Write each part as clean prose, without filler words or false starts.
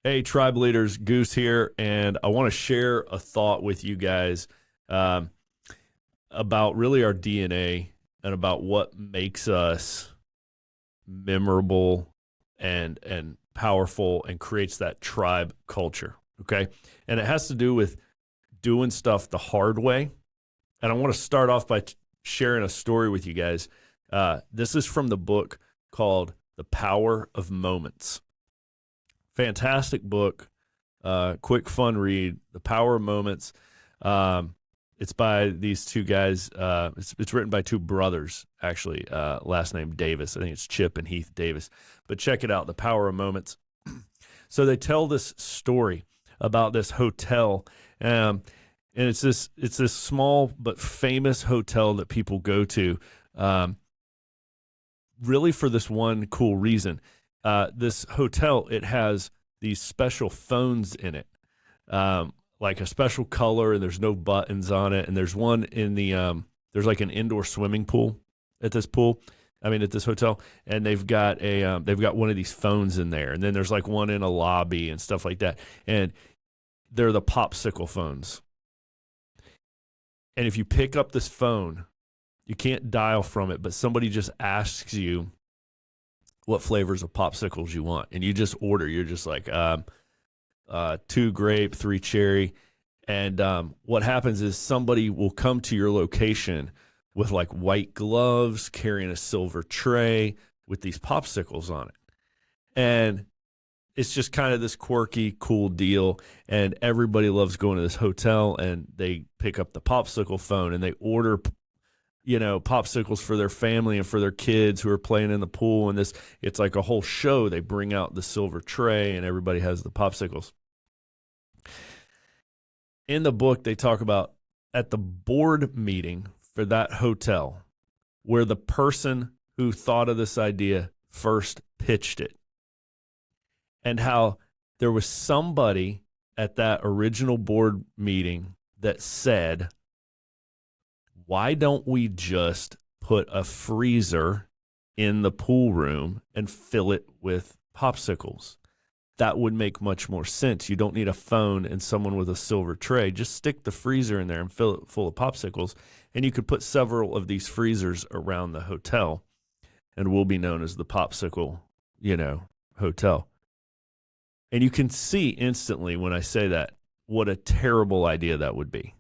Hey, tribe leaders, Goose here, and I want to share a thought with you guys um, about really our DNA and about what makes us memorable and powerful and creates that tribe culture. Okay, and it has to do with doing stuff the hard way. And I want to start off by sharing a story with you guys. This is from the book called The Power of Moments. Fantastic book, quick, fun read. The Power of Moments. It's by these two guys. It's written by two brothers, actually. Last name Davis. I think it's Chip and Heath Davis. But check it out, The Power of Moments. So they tell this story about this hotel, and it's this small but famous hotel that people go to, really for this one cool reason. This hotel, it has these special phones in it, like a special color, and there's no buttons on it. And there's one in the there's like an indoor swimming pool at this at this hotel, and they've got one of these phones in there. And then there's like one in a lobby and stuff like that. And they're the popsicle phones. And if you pick up this phone, you can't dial from it, but somebody just asks you what flavors of popsicles you want, and you just order. You're just like 2 grape, 3 cherry, and what happens is somebody will come to your location with like white gloves, carrying a silver tray with these popsicles on it, and it's just kind of this quirky, cool deal, and everybody loves going to this hotel, and they pick up the popsicle phone and they order popsicles for their family and for their kids who are playing in the pool. And it's like a whole show. They bring out the silver tray and everybody has the popsicles. In the book, they talk about at the board meeting for that hotel, where the person who thought of this idea first pitched it, and how there was somebody at that original board meeting that said, why don't we just put a freezer in the pool room and fill it with popsicles? That would make much more sense. You don't need a phone and someone with a silver tray. Just stick the freezer in there and fill it full of popsicles. And you could put several of these freezers around the hotel, and we'll be known as the Popsicle, hotel. And you can see instantly when I say that, what a terrible idea that would be.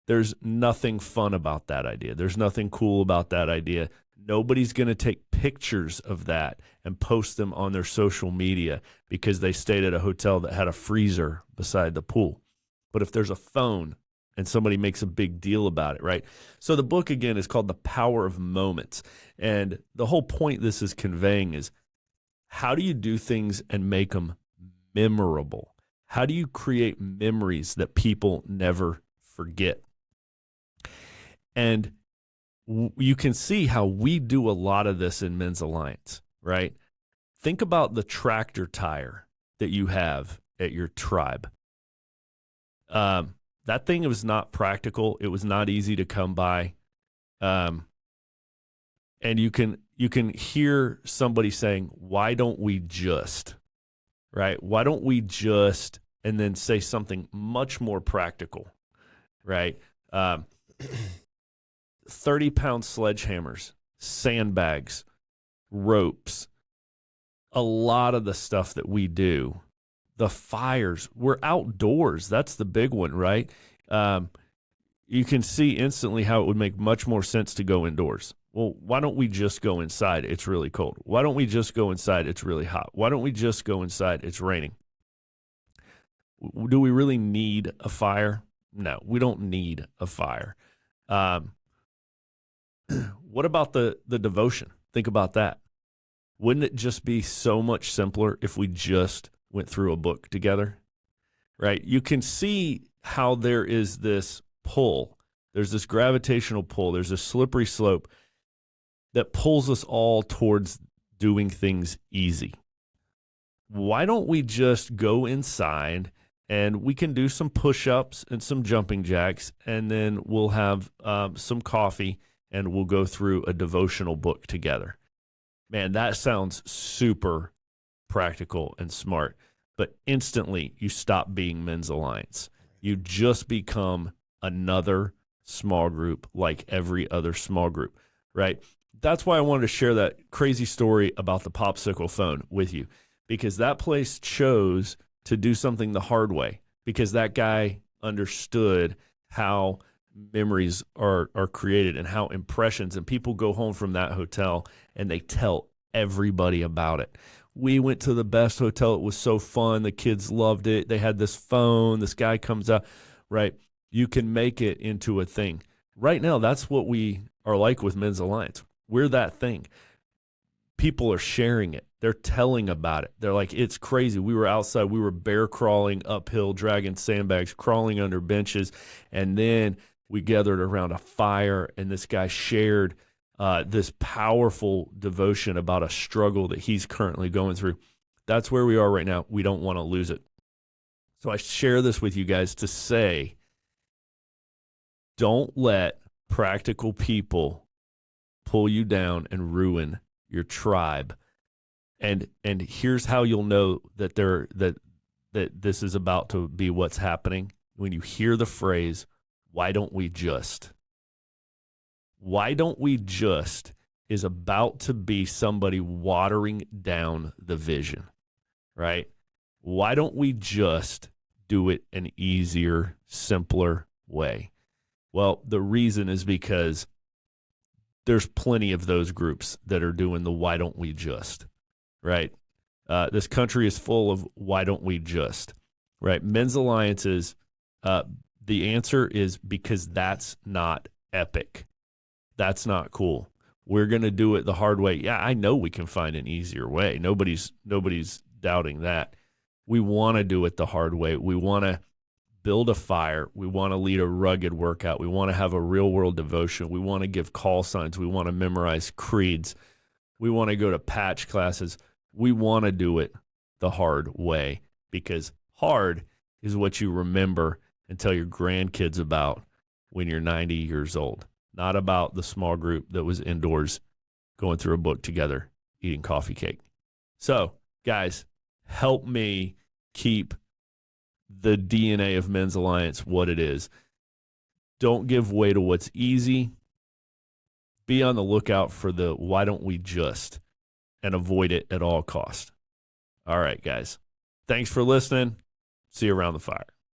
There's nothing fun about that idea. There's nothing cool about that idea. Nobody's going to take pictures of that and post them on their social media because they stayed at a hotel that had a freezer beside the pool. But if there's a phone and somebody makes a big deal about it, right? So the book, again, is called The Power of Moments. And the whole point this is conveying is, how do you do things and make them memorable? How do you create memories that people never forget? And you can see how we do a lot of this in Men's Alliance, right? Think about the tractor tire that you have at your tribe. That thing was not practical. It was not easy to come by. And you can hear somebody saying, why don't we just, right? Why don't we just, and then say something much more practical, right? 30-pound sledgehammers, sandbags, ropes, a lot of the stuff that we do. The fires, we're outdoors. That's the big one, right? You can see instantly how it would make much more sense to go indoors. Well, why don't we just go inside? It's really cold. Why don't we just go inside? It's really hot. Why don't we just go inside? It's raining. Do we really need a fire? No, we don't need a fire. What about the devotion? Think about that. Wouldn't it just be so much simpler if we just went through a book together, right? You can see how there is this pull. There's this gravitational pull. There's a slippery slope that pulls us all towards doing things easy. Why don't we just go inside and we can do some push-ups and some jumping jacks, and then we'll have some coffee and we'll go through a devotional book together. Man, that sounds super practical and smart. but instantly you stop being Men's Alliance. You just become another small group like every other small group, right? That's why I wanted to share that crazy story about the popsicle phone with you, because that place chose to do something the hard way, because that guy understood how memories are created and how impressions, and people go home from that hotel and they tell everybody about it. We went to the best hotel. It was so fun. The kids loved it. They had this phone. This guy comes out, right? You can make it into a thing. Right now, that's what we are like with Men's Alliance. We're that thing. People are sharing it. They're telling about it. They're like, it's crazy. We were outside. We were bear crawling uphill, dragging sandbags, crawling under benches. And then we gathered around a fire, and this guy shared this powerful devotion about a struggle that he's currently going through. That's where we are right now. We don't want to lose it. So I share this with you guys to say, don't let practical people pull you down and ruin your tribe. And here's how you'll know that that this is about to be what's happening. When you hear the phrase, why don't we just? Why don't we just is about to be somebody watering down the vision, right? Why don't we just do it an easier, simpler way? Well, the reason is because there's plenty of those groups that are doing the why don't we just, right? This country is full of why don't we just, right? Men's Alliances, the answer is because that's not epic. That's not cool. We're going to do it the hard way. Yeah, I know we can find an easier way. Nobody's doubting that. We want to do it the hard way. We want to build a fire. We want to lead a rugged workout. We want to have a real world devotion. We want to give call signs. We want to memorize creeds. We want to go to patch classes. We want to do it the hard way, because hard is what you remember and tell your grandkids about when you're 90 years old, not about the small group that was indoors going through a book together, eating coffee cake. So, guys, help me keep the DNA of Men's Alliance what it is. Don't give way to what's easy. Be on the lookout for the why don't we just, and avoid it at all costs. All right, guys. Thanks for listening. See you around the fire.